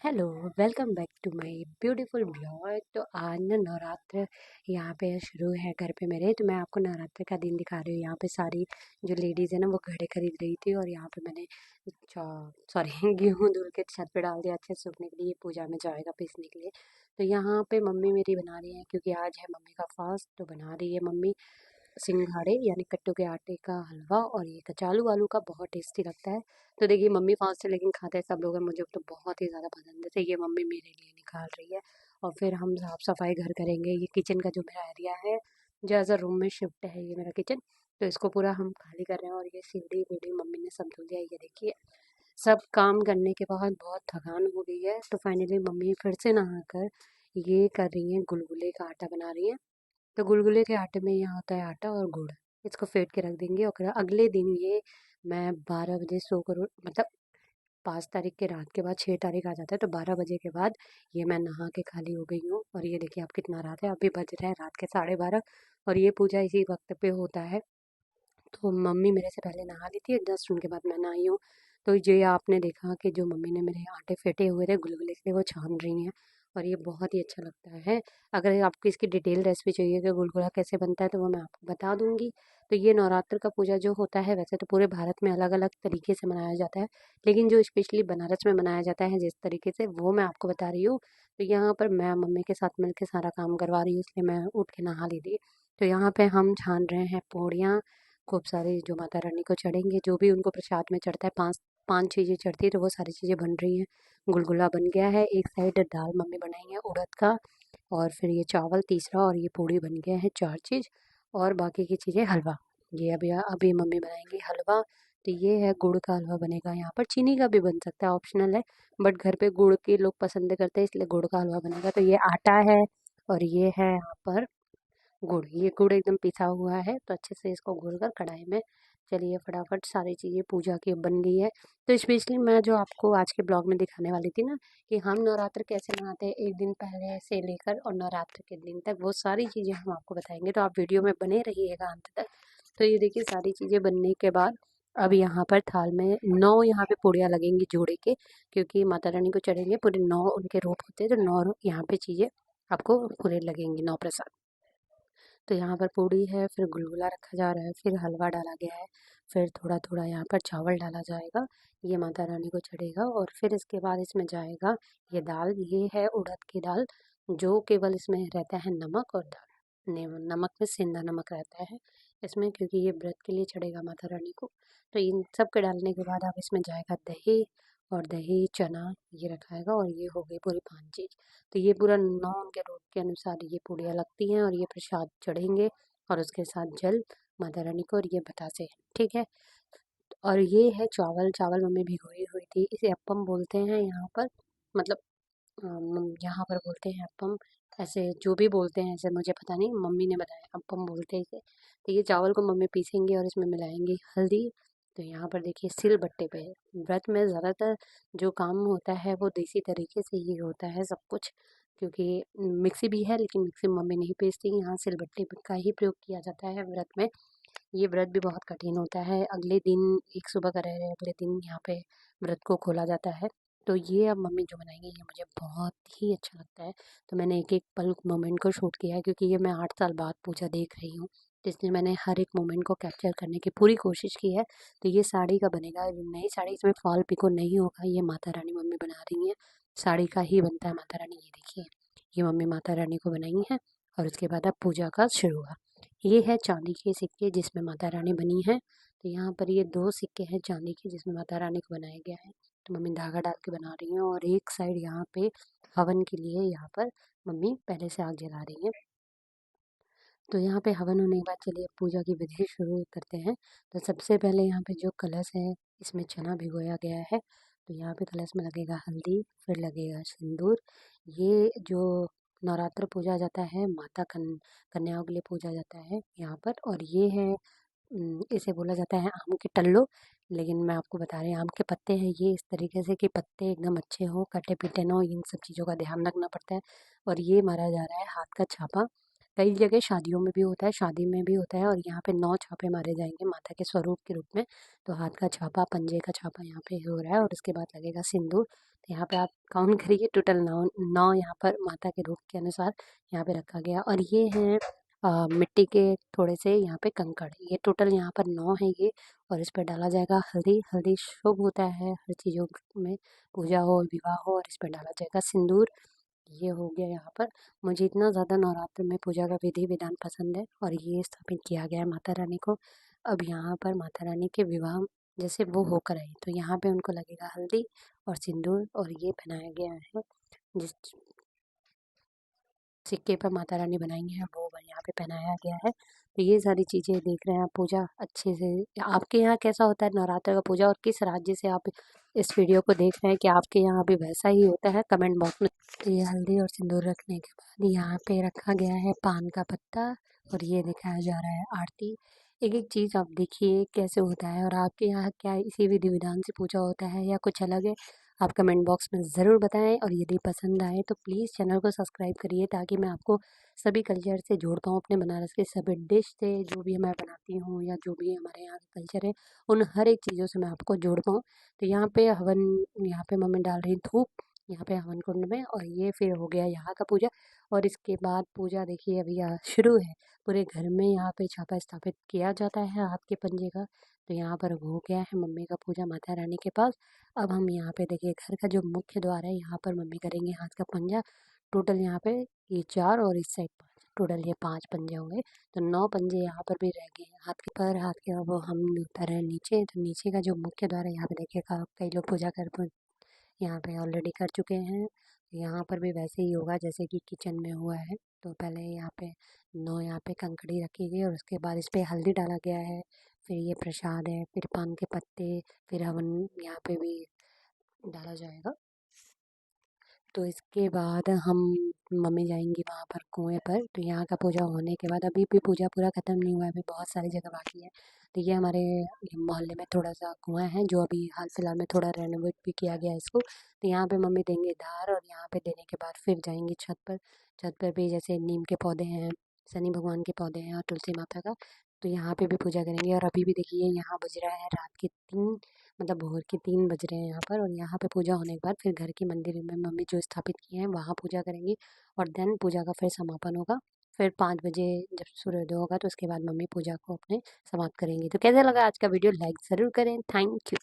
Hello, welcome back to my beautiful blog. तो आज ना नवरात्र यहाँ पे शुरू है घर पे मेरे। तो मैं आपको नवरात्र का दिन दिखा रही हूँ। यहाँ पे सारी जो लेडीज़ है ना वो घड़े खरीद रही थी, और यहाँ पे मैंने सॉरी गेहूँ धुल के छत पे डाल दिया अच्छे से सूखने के लिए, पूजा में जाएगा पीसने के लिए। तो यहाँ पे मम्मी मेरी बना रही है, क्योंकि आज है मम्मी का फास्ट। तो बना रही है मम्मी सिंघाड़े यानी कट्टू के आटे का हलवा, और ये कचालू आलू का बहुत टेस्टी लगता है। तो देखिए मम्मी फास्ट है लेकिन खाते हैं सब लोग हैं, मुझे तो बहुत ही ज़्यादा पसंद है। तो ये मम्मी मेरे लिए निकाल रही है, और फिर हम साफ सफाई घर करेंगे। ये किचन का जो मेरा एरिया है, जो एज अ रूम में शिफ्ट है ये मेरा किचन। तो इसको पूरा हम खाली कर रहे हैं, और ये सीढ़ी वीढ़ी मम्मी ने सब धुल दिया। ये देखिए सब काम करने के बाद बहुत थकान हो गई है। तो फाइनली मम्मी फिर से नहाकर ये कर रही हैं, गुलगुले का आटा बना रही हैं। तो गुलगुले के आटे में यहाँ होता है आटा और गुड़। इसको फेंट के रख देंगे, और फिर अगले दिन ये मैं 12 बजे सो कर मतलब 5 तारीख के रात के बाद 6 तारीख आ जाता है, तो 12 बजे के बाद ये मैं नहा के खाली हो गई हूँ। और ये देखिए अब कितना रात है, अभी बज रहे हैं रात के 12:30, और ये पूजा इसी वक्त पे होता है। तो मम्मी मेरे से पहले नहा ली थी, जस्ट उनके बाद मैं नहाई हूँ। तो ये आपने देखा कि जो मम्मी ने मेरे आटे फेंटे हुए थे गुलगुले के लिए वो छान रही हैं, और ये बहुत ही अच्छा लगता है। अगर आपको इसकी डिटेल रेसिपी चाहिए कि गुलगुला कैसे बनता है तो वो मैं आपको बता दूंगी। तो ये नवरात्र का पूजा जो होता है, वैसे तो पूरे भारत में अलग अलग तरीके से मनाया जाता है, लेकिन जो स्पेशली बनारस में मनाया जाता है जिस तरीके से, वो मैं आपको बता रही हूँ। तो यहाँ पर मैं मम्मी के साथ मिलकर सारा काम करवा रही हूँ, इसलिए मैं उठ के नहा ली थी। तो यहाँ पे हम छान रहे हैं पूड़ियाँ, खूब सारी जो माता रानी को चढ़ेंगे, जो भी उनको प्रसाद में चढ़ता है, पाँच पाँच चीज़ें चढ़ती है, तो वो सारी चीज़ें बन रही हैं। गुलगुला बन गया है, एक साइड दाल मम्मी बनाई है उड़द का, और फिर ये चावल तीसरा, और ये पूड़ी बन गया है 4 चीज़, और बाकी की चीज़ें हलवा। ये अभी अभी मम्मी बनाएंगी हलवा। तो ये है गुड़ का हलवा बनेगा। यहाँ पर चीनी का भी बन सकता है, ऑप्शनल है, बट घर पे गुड़ के लोग पसंद करते हैं, इसलिए गुड़ का हलवा बनेगा। तो ये आटा है, और ये है यहाँ पर गुड़। ये गुड़ एकदम पिसा हुआ है, तो अच्छे से इसको घोल कर कढ़ाई में, चलिए फटाफट सारी चीज़ें पूजा की बन गई है। तो स्पेशली मैं जो आपको आज के ब्लॉग में दिखाने वाली थी ना, कि हम नवरात्र कैसे मनाते हैं एक दिन पहले से लेकर और नवरात्र के दिन तक, वो सारी चीज़ें हम आपको बताएंगे। तो आप वीडियो में बने रहिएगा अंत तक। तो ये देखिए सारी चीज़ें बनने के बाद अब यहाँ पर थाल में 9 यहाँ पे पूड़ियाँ लगेंगी जोड़े के, क्योंकि माता रानी को चढ़ेंगे पूरे 9 उनके रूप होते हैं, तो 9 यहाँ पे चीज़ें आपको पूरे लगेंगी, 9 प्रसाद। तो यहाँ पर पूड़ी है, फिर गुलगुला रखा जा रहा है, फिर हलवा डाला गया है, फिर थोड़ा थोड़ा यहाँ पर चावल डाला जाएगा, ये माता रानी को चढ़ेगा। और फिर इसके बाद इसमें जाएगा ये दाल। ये है उड़द की दाल, जो केवल इसमें रहता है नमक और दाल, नमक में सेंधा नमक रहता है इसमें, क्योंकि ये व्रत के लिए चढ़ेगा माता रानी को। तो इन सब के डालने के बाद अब इसमें जाएगा दही, और दही चना ये रखाएगा, और ये हो गई पूरी 5 चीज़। तो ये पूरा 9 के रूट के अनुसार ये पूड़ियाँ लगती हैं, और ये प्रसाद चढ़ेंगे, और उसके साथ जल माता रानी को, और ये बतासे। ठीक है। और ये है चावल। चावल मम्मी भिगोई हुई थी, इसे अप्पम बोलते हैं यहाँ पर, मतलब यहाँ पर बोलते हैं अप्पम, ऐसे जो भी बोलते हैं ऐसे मुझे पता नहीं, मम्मी ने बताया अप्पम बोलते हैं इसे। तो ये चावल को मम्मी पीसेंगे और इसमें मिलाएंगे हल्दी। तो यहाँ पर देखिए सिल बट्टे पे, व्रत में ज़्यादातर जो काम होता है वो देसी तरीके से ही होता है सब कुछ, क्योंकि मिक्सी भी है लेकिन मिक्सी में मम्मी नहीं पीसती, यहाँ सिलबट्टे का ही प्रयोग किया जाता है व्रत में। ये व्रत भी बहुत कठिन होता है। अगले दिन एक सुबह का रह रहे अगले दिन यहाँ पे व्रत को खोला जाता है। तो ये अब मम्मी जो बनाएंगी ये मुझे बहुत ही अच्छा लगता है। तो मैंने एक एक पल मोमेंट को शूट किया है, क्योंकि ये मैं 8 साल बाद पूजा देख रही हूँ, तो इसलिए मैंने हर एक मोमेंट को कैप्चर करने की पूरी कोशिश की है। तो ये साड़ी का बनेगा, नई साड़ी, इसमें फॉल पिको नहीं होगा, ये माता रानी मम्मी बना रही हैं, साड़ी का ही बनता है माता रानी। ये देखिए ये मम्मी माता रानी को बनाई है, और उसके बाद अब पूजा का शुरू हुआ। ये है चांदी के सिक्के जिसमें माता रानी बनी है। तो यहाँ पर ये 2 सिक्के हैं चांदी के जिसमें माता रानी को बनाया गया है। तो मम्मी धागा डाल के बना रही हैं, और एक साइड यहाँ पे हवन के लिए यहाँ पर मम्मी पहले से आग जला रही हैं। तो यहाँ पे हवन होने के बाद चलिए पूजा की विधि शुरू करते हैं। तो सबसे पहले यहाँ पे जो कलश है इसमें चना भिगोया गया है। तो यहाँ पे कलश में लगेगा हल्दी, फिर लगेगा सिंदूर। ये जो नवरात्र पूजा जाता है, माता कन्याओं के लिए पूजा जाता है यहाँ पर। और ये है इसे बोला जाता है आम के टल्लो, लेकिन मैं आपको बता रही हूँ आम के पत्ते हैं ये, इस तरीके से कि पत्ते एकदम अच्छे हों, कटे पीटे ना हो, इन सब चीज़ों का ध्यान रखना पड़ता है। और ये मारा जा रहा है हाथ का छापा। कई जगह शादियों में भी होता है, शादी में भी होता है, और यहाँ पे 9 छापे मारे जाएंगे माता के स्वरूप के रूप में। तो हाथ का छापा, पंजे का छापा यहाँ पे हो रहा है, और उसके बाद लगेगा सिंदूर। तो यहाँ पे आप काउंट करिए, टोटल 9 यहाँ पर माता के रूप के अनुसार यहाँ पे रखा गया। और ये है मिट्टी के थोड़े से यहाँ पे कंकड़, ये टोटल यहाँ पर 9 है ये। और इस पर डाला जाएगा हल्दी। हल्दी शुभ होता है हर चीज़ों में, पूजा हो, विवाह हो, और इस पर डाला जाएगा सिंदूर। ये हो गया यहाँ पर। मुझे इतना ज़्यादा नवरात्र में पूजा का विधि विधान पसंद है, और ये स्थापित किया गया है माता रानी को। अब यहाँ पर माता रानी के विवाह जैसे वो होकर आई, तो यहाँ पे उनको लगेगा हल्दी और सिंदूर, और ये पहनाया गया है। जिस सिक्के पर माता रानी बनाई है वो यहाँ पे पहनाया गया है। तो ये सारी चीज़ें देख रहे हैं आप, पूजा अच्छे से। आपके यहाँ कैसा होता है नवरात्र का पूजा, और किस राज्य से आप इस वीडियो को देख रहे हैं, कि आपके यहाँ भी वैसा ही होता है, कमेंट बॉक्स में। तो ये हल्दी और सिंदूर रखने के बाद यहाँ पे रखा गया है पान का पत्ता, और ये दिखाया जा रहा है आरती। एक एक चीज़ आप देखिए कैसे होता है, और आपके यहाँ क्या इसी विधि विधान से पूजा होता है या कुछ अलग है, आप कमेंट बॉक्स में ज़रूर बताएं। और यदि पसंद आए तो प्लीज़ चैनल को सब्सक्राइब करिए, ताकि मैं आपको सभी कल्चर से जोड़ता हूँ, अपने बनारस के सभी डिश से, जो भी मैं बनाती हूँ या जो भी हमारे यहाँ का कल्चर है, उन हर एक चीज़ों से मैं आपको जोड़ता हूँ। तो यहाँ पे हवन, यहाँ पे मम्मी डाल रही धूप यहाँ पे हवन कुंड में, और ये फिर हो गया यहाँ का पूजा। और इसके बाद पूजा देखिए अभी यहाँ शुरू है। पूरे घर में यहाँ पे छापा स्थापित किया जाता है हाथ के पंजे का। तो यहाँ पर हो गया है मम्मी का पूजा माता रानी के पास। अब हम यहाँ पे देखिए घर का जो मुख्य द्वार है, यहाँ पर मम्मी करेंगे हाथ का पंजा। टोटल यहाँ पे ये 4 और इस साइड 5, टोटल ये 5 पंजे हो गए। तो 9 पंजे यहाँ पर भी रह गए हाथ के पर। हाथ के अब हम उतर रहे हैं नीचे। तो नीचे का जो मुख्य द्वार है, यहाँ पे देखिए कई लोग पूजा कर यहाँ पे ऑलरेडी कर चुके हैं। यहाँ पर भी वैसे ही होगा जैसे कि किचन में हुआ है। तो पहले यहाँ पे 9 यहाँ पे कंकड़ी रखी गई, और उसके बाद इस पे हल्दी डाला गया है। फिर ये प्रसाद है, फिर पान के पत्ते, फिर हवन यहाँ पे भी डाला जाएगा। तो इसके बाद हम मम्मी जाएंगी वहाँ पर कुएं पर। तो यहाँ का पूजा होने के बाद, अभी भी पूजा पूरा ख़त्म नहीं हुआ है, अभी बहुत सारी जगह बाकी है। तो ये हमारे मोहल्ले में थोड़ा सा कुआं है, जो अभी हाल फिलहाल में थोड़ा रेनोवेट भी किया गया है इसको। तो यहाँ पे मम्मी देंगे धार, और यहाँ पे देने के बाद फिर जाएंगे छत पर। छत पर भी जैसे नीम के पौधे हैं, शनि भगवान के पौधे हैं, और तुलसी माता का। तो यहाँ पे भी पूजा करेंगे। और अभी भी देखिए यहाँ बज रहा है रात के 3, मतलब भोर के 3 बज रहे हैं यहाँ पर। और यहाँ पे पूजा होने के बाद फिर घर के मंदिर में मम्मी जो स्थापित किए हैं वहाँ पूजा करेंगी, और देन पूजा का फिर समापन होगा। फिर 5 बजे जब सूर्योदय होगा, तो उसके बाद मम्मी पूजा को अपने समाप्त करेंगी। तो कैसा लगा आज का वीडियो, लाइक ज़रूर करें। Thank you.